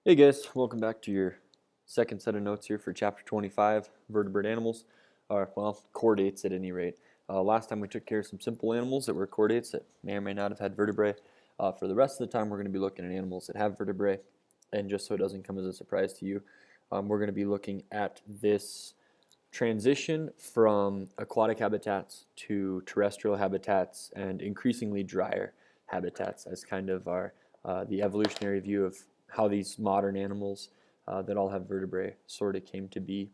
Hey guys, welcome back to your second set of notes here for chapter 25, vertebrate animals, or well, chordates at any rate. Last time we took care of some simple animals that were chordates that may or may not have had vertebrae. For the rest of the time, we're going to be looking at animals that have vertebrae, and just so it doesn't come as a surprise to you, we're going to be looking at this transition from aquatic habitats to terrestrial habitats and increasingly drier habitats as kind of our the evolutionary view of how these modern animals that all have vertebrae sort of came to be.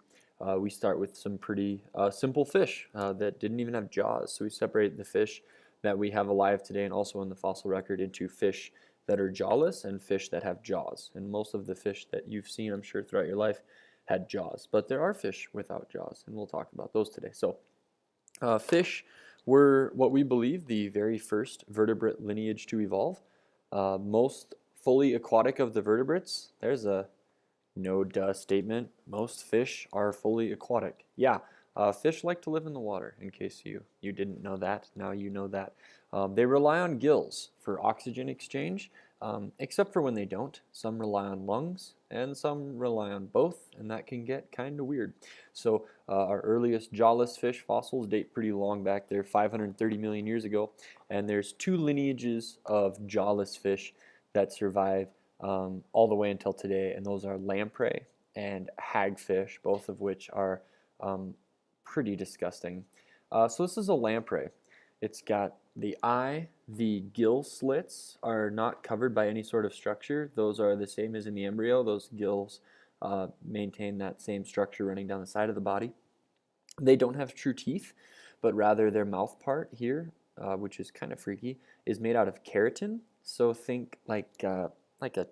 We start with some pretty simple fish that didn't even have jaws. So we separate the fish that we have alive today and also in the fossil record into fish that are jawless and fish that have jaws. And most of the fish that you've seen, I'm sure, throughout your life had jaws. But there are fish without jaws, and we'll talk about those today. So fish were what we believe the very first vertebrate lineage to evolve. Most fully aquatic of the vertebrates, there's a no duh statement. Most fish are fully aquatic. Yeah, fish like to live in the water, in case you didn't know that. Now you know that. They rely on gills for oxygen exchange, except for when they don't. Some rely on lungs, and some rely on both, and that can get kind of weird. So our earliest jawless fish fossils date pretty long back there, 530 million years ago, and there's two lineages of jawless fish that survive all the way until today, and those are lamprey and hagfish, both of which are pretty disgusting. So this is a lamprey. It's got the eye, the gill slits are not covered by any sort of structure. Those are the same as in the embryo. Those gills maintain that same structure running down the side of the body. They don't have true teeth, but rather their mouth part here, which is kind of freaky, is made out of keratin. So think like a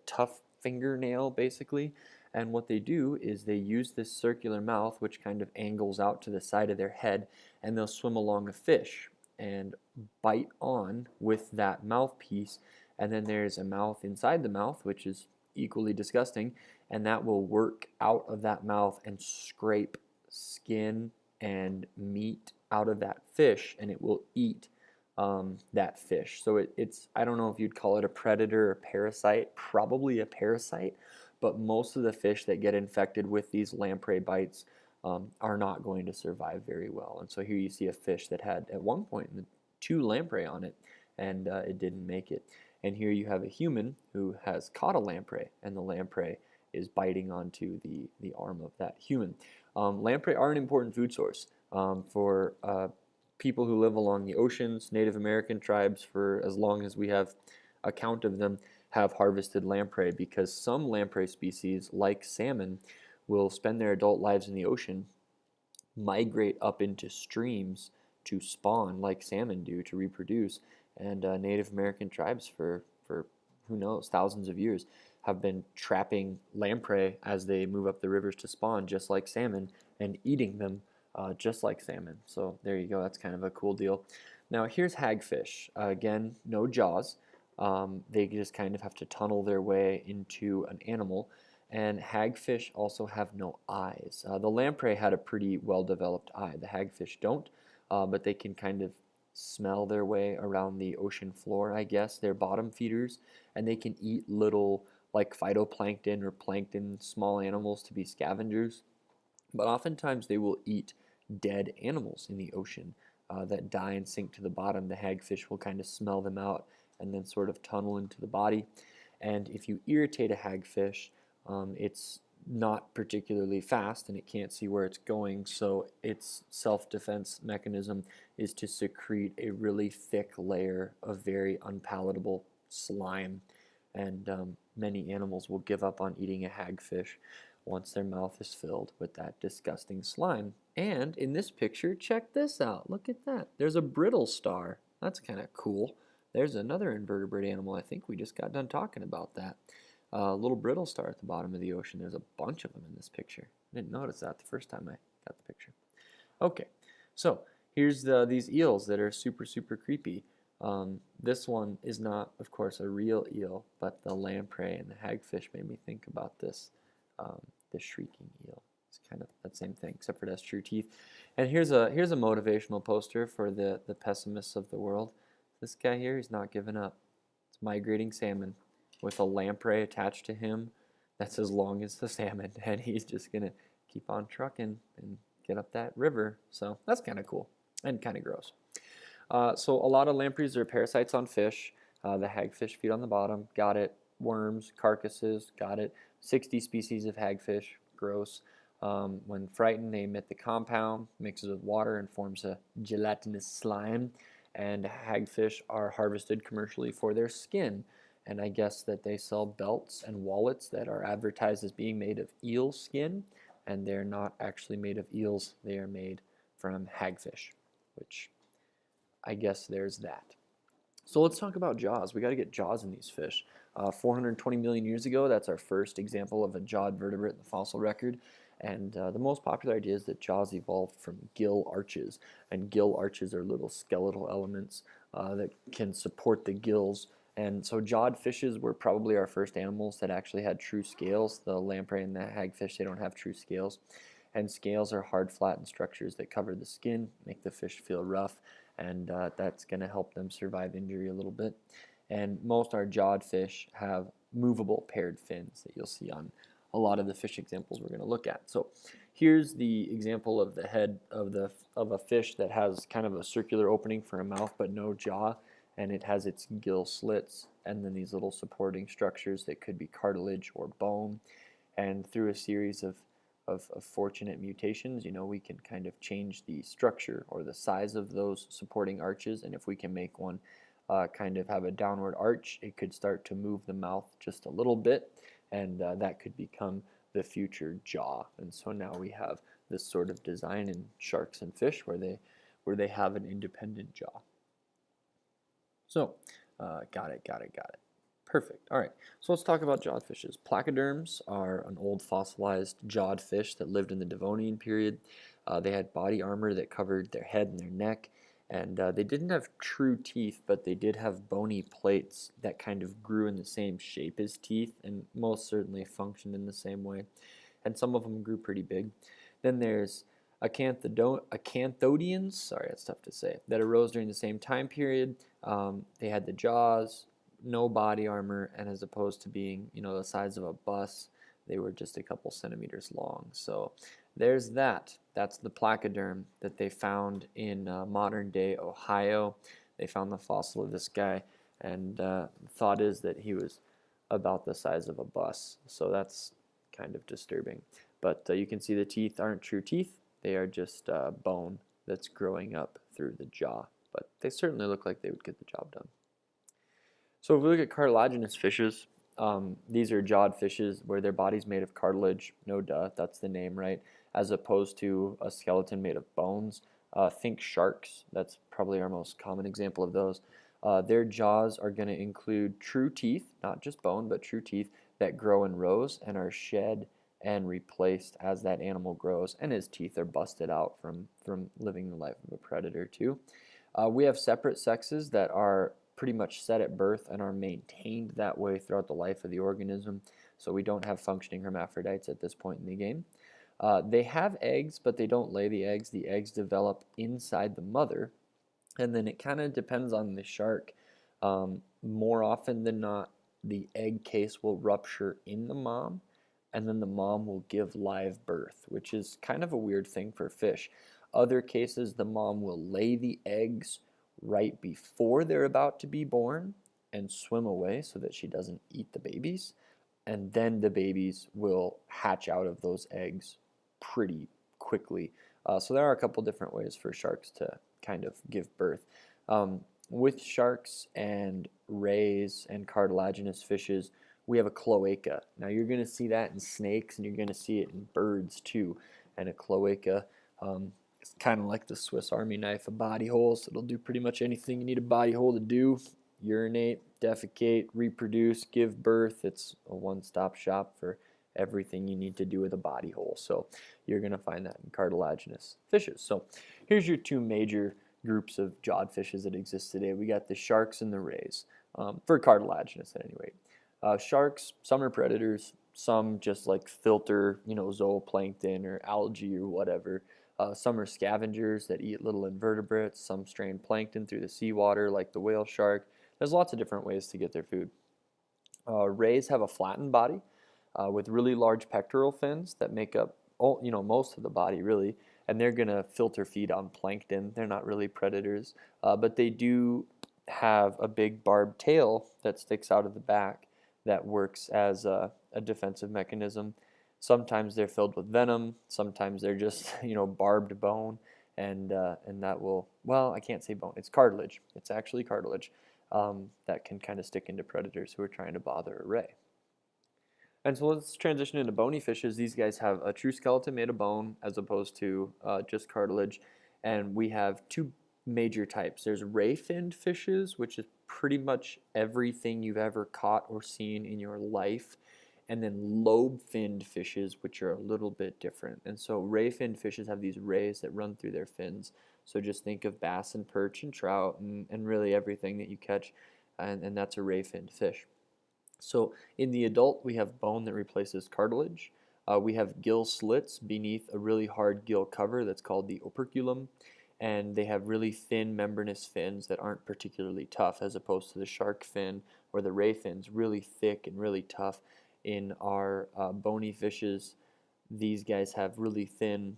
tough fingernail, basically. And what they do is they use this circular mouth, which kind of angles out to the side of their head, and they'll swim along a fish and bite on with that mouthpiece. And then there's a mouth inside the mouth, which is equally disgusting, and that will work out of that mouth and scrape skin and meat out of that fish, and it will eat that fish. So it's, I don't know if you'd call it a predator or parasite, probably a parasite, but most of the fish that get infected with these lamprey bites are not going to survive very well. And so here you see a fish that had at one point two lamprey on it, and it didn't make it. And here you have a human who has caught a lamprey, and the lamprey is biting onto the arm of that human. Lamprey are an important food source for people who live along the oceans. Native American tribes, for as long as we have account of them, have harvested lamprey because some lamprey species, like salmon, will spend their adult lives in the ocean, migrate up into streams to spawn like salmon do to reproduce. And Native American tribes for who knows, thousands of years have been trapping lamprey as they move up the rivers to spawn, just like salmon, and eating them just like salmon. So there you go. That's kind of a cool deal. Now here's hagfish. Again, no jaws. They just kind of have to tunnel their way into an animal. And hagfish also have no eyes. The lamprey had a pretty well-developed eye. The hagfish don't, but they can kind of smell their way around the ocean floor, I guess. They're bottom feeders, and they can eat little like phytoplankton or plankton, small animals to be scavengers. But oftentimes they will eat dead animals in the ocean that die and sink to the bottom. The hagfish will kind of smell them out and then sort of tunnel into the body. And if you irritate a hagfish, it's not particularly fast and it can't see where it's going, so its self-defense mechanism is to secrete a really thick layer of very unpalatable slime. And many animals will give up on eating a hagfish once their mouth is filled with that disgusting slime. And in this picture, check this out. Look at that. There's a brittle star. That's kind of cool. There's another invertebrate animal. I think we just got done talking about that. A little brittle star at the bottom of the ocean. There's a bunch of them in this picture. I didn't notice that the first time I got the picture. Okay, so here's these eels that are super, super creepy. This one is not, of course, a real eel, but the lamprey and the hagfish made me think about this, the shrieking eel. It's kind of that same thing, except for it has true teeth. And here's a motivational poster for the pessimists of the world. This guy here, he's not giving up. It's migrating salmon with a lamprey attached to him, that's as long as the salmon, and he's just gonna keep on trucking and get up that river. So that's kind of cool and kind of gross. So a lot of lampreys are parasites on fish. The hagfish feed on the bottom. Got it. Worms, carcasses. Got it. 60 species of hagfish. Gross. When frightened, they emit the compound, mixes with water, and forms a gelatinous slime. And hagfish are harvested commercially for their skin. And I guess that they sell belts and wallets that are advertised as being made of eel skin, and they're not actually made of eels. They are made from hagfish, which I guess there's that. So let's talk about jaws. We got to get jaws in these fish. 420 million years ago, that's our first example of a jawed vertebrate in the fossil record. And the most popular idea is that jaws evolved from gill arches. And gill arches are little skeletal elements that can support the gills. And so jawed fishes were probably our first animals that actually had true scales. The lamprey and the hagfish, they don't have true scales. And scales are hard, flattened structures that cover the skin, make the fish feel rough, and that's going to help them survive injury a little bit. And most our jawed fish have movable paired fins that you'll see on a lot of the fish examples we're going to look at. So here's the example of the head of a fish that has kind of a circular opening for a mouth but no jaw, and it has its gill slits and then these little supporting structures that could be cartilage or bone. And through a series of fortunate mutations, we can kind of change the structure or the size of those supporting arches. And if we can make one kind of have a downward arch, it could start to move the mouth just a little bit, and that could become the future jaw. And so now we have this sort of design in sharks and fish where they have an independent jaw. So, got it. Perfect. All right, so let's talk about jawed fishes. Placoderms are an old fossilized jawed fish that lived in the Devonian period. They had body armor that covered their head and their neck, and they didn't have true teeth, but they did have bony plates that kind of grew in the same shape as teeth and most certainly functioned in the same way. And some of them grew pretty big. Then there's acanthodians, sorry, that's tough to say, that arose during the same time period. They had the jaws, no body armor, and as opposed to being, the size of a bus, they were just a couple centimeters long. So there's that. That's the placoderm that they found in modern day Ohio. They found the fossil of this guy, and thought is that he was about the size of a bus. So that's kind of disturbing. But you can see the teeth aren't true teeth. They are just bone that's growing up through the jaw. But they certainly look like they would get the job done. So if we look at cartilaginous fishes, these are jawed fishes where their body's made of cartilage. No duh, that's the name, right? As opposed to a skeleton made of bones. Think sharks. That's probably our most common example of those. Their jaws are going to include true teeth, not just bone, but true teeth that grow in rows and are shed and replaced as that animal grows, and his teeth are busted out from living the life of a predator too. We have separate sexes that are pretty much set at birth and are maintained that way throughout the life of the organism, so we don't have functioning hermaphrodites at this point in the game. They have eggs, but they don't lay the eggs. The eggs develop inside the mother, and then it kind of depends on the shark. More often than not, the egg case will rupture in the mom, and then the mom will give live birth, which is kind of a weird thing for fish. Other cases, the mom will lay the eggs right before they're about to be born and swim away so that she doesn't eat the babies, and then the babies will hatch out of those eggs pretty quickly. So there are a couple different ways for sharks to kind of give birth. With sharks and rays and cartilaginous fishes, we have a cloaca. Now you're going to see that in snakes, and you're going to see it in birds too. And a cloaca is kind of like the Swiss Army knife of body holes. It'll do pretty much anything you need a body hole to do. Urinate, defecate, reproduce, give birth. It's a one-stop shop for everything you need to do with a body hole. So you're going to find that in cartilaginous fishes. So here's your two major groups of jawed fishes that exist today. We got the sharks and the rays, for cartilaginous at any rate. Sharks, some are predators, some just like filter, zooplankton or algae or whatever. Some are scavengers that eat little invertebrates. Some strain plankton through the seawater like the whale shark. There's lots of different ways to get their food. Rays have a flattened body. with really large pectoral fins that make up all, most of the body really, and they're going to filter feed on plankton. They're not really predators, but they do have a big barbed tail that sticks out of the back that works as a defensive mechanism. Sometimes they're filled with venom. Sometimes they're just barbed bone, and that will, well, I can't say bone. It's cartilage. It's actually cartilage that can kind of stick into predators who are trying to bother a ray. And so let's transition into bony fishes. These guys have a true skeleton made of bone as opposed to just cartilage. And we have two major types. There's ray-finned fishes, which is pretty much everything you've ever caught or seen in your life. And then lobe-finned fishes, which are a little bit different. And so ray-finned fishes have these rays that run through their fins. So just think of bass and perch and trout and really everything that you catch, and that's a ray-finned fish. So in the adult, we have bone that replaces cartilage. We have gill slits beneath a really hard gill cover that's called the operculum, and they have really thin membranous fins that aren't particularly tough, as opposed to the shark fin or the ray fins, really thick and really tough. In our bony fishes, these guys have really thin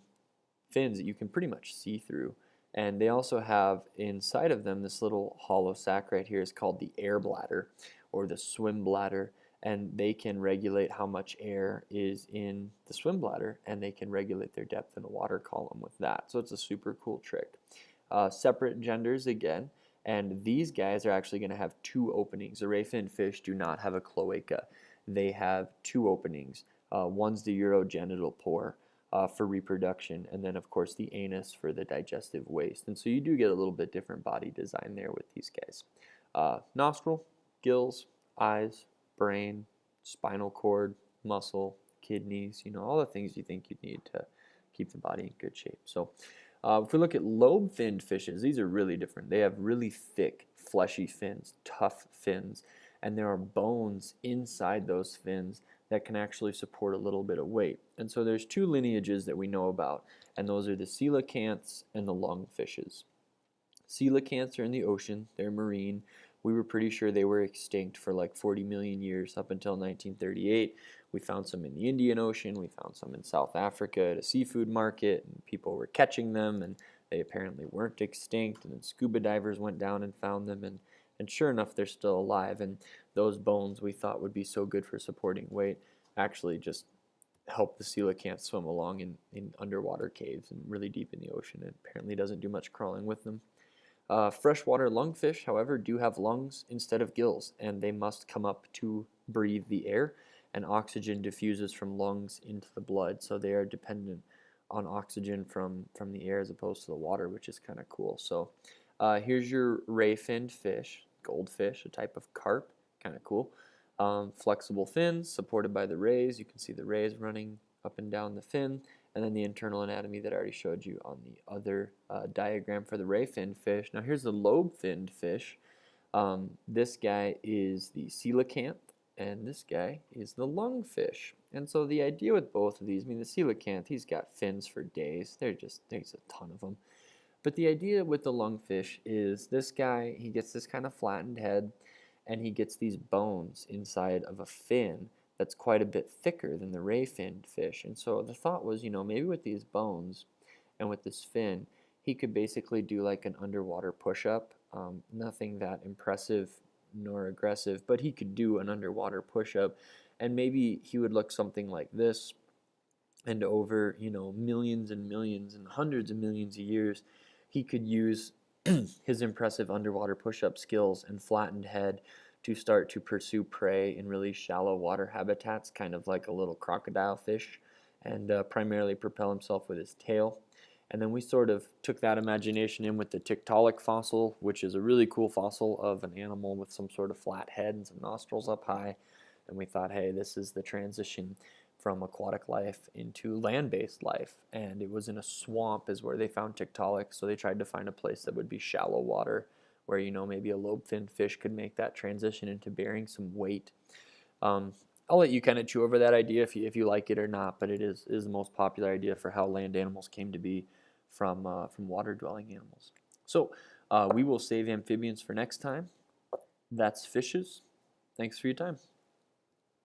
fins that you can pretty much see through. And they also have inside of them this little hollow sac right here is called the air bladder or the swim bladder, and they can regulate how much air is in the swim bladder, and they can regulate their depth in a water column with that. So it's a super cool trick. Separate genders again, and these guys are actually going to have two openings. The ray-finned fish do not have a cloaca. They have two openings. One's the urogenital pore for reproduction, and then of course the anus for the digestive waste. And so you do get a little bit different body design there with these guys. Nostril, gills, eyes, brain, spinal cord, muscle, kidneys, all the things you think you'd need to keep the body in good shape. So if we look at lobe-finned fishes, these are really different. They have really thick, fleshy fins, tough fins, and there are bones inside those fins that can actually support a little bit of weight. And so there's two lineages that we know about, and those are the coelacanths and the lungfishes. Coelacanths are in the ocean, they're marine. We were pretty sure they were extinct for like 40 million years up until 1938. We found some in the Indian Ocean, we found some in South Africa at a seafood market, and people were catching them, and they apparently weren't extinct, and then scuba divers went down and found them, and sure enough, they're still alive, and those bones we thought would be so good for supporting weight actually just help the coelacanth swim along in underwater caves and really deep in the ocean. It apparently doesn't do much crawling with them. Freshwater lungfish, however, do have lungs instead of gills, and they must come up to breathe the air, and oxygen diffuses from lungs into the blood, so they are dependent on oxygen from the air as opposed to the water, which is kind of cool. So here's your ray-finned fish, goldfish, a type of carp, kind of cool. Flexible fins supported by the rays. You can see the rays running up and down the fin, and then the internal anatomy that I already showed you on the other diagram for the ray-finned fish. Now here's the lobe-finned fish. This guy is the coelacanth, and this guy is the lungfish. And so the idea with both of these, I mean, the coelacanth, he's got fins for days. There's a ton of them. But the idea with the lungfish is this guy, he gets this kind of flattened head, and he gets these bones inside of a fin that's quite a bit thicker than the ray-finned fish. And so the thought was, maybe with these bones and with this fin, he could basically do like an underwater push-up. Nothing that impressive nor aggressive, but he could do an underwater push-up, and maybe he would look something like this, and over, millions and millions and hundreds of millions of years, he could use his impressive underwater push-up skills and flattened head to start to pursue prey in really shallow water habitats, kind of like a little crocodile fish, and primarily propel himself with his tail. And then we sort of took that imagination in with the Tiktaalik fossil, which is a really cool fossil of an animal with some sort of flat head and some nostrils up high. And we thought, hey, this is the transition from aquatic life into land-based life. And it was in a swamp is where they found Tiktaalik, so they tried to find a place that would be shallow water, where maybe a lobe-finned fish could make that transition into bearing some weight. I'll let you kind of chew over that idea if you like it or not, but it is the most popular idea for how land animals came to be from water-dwelling animals. So we will save amphibians for next time. That's fishes. Thanks for your time.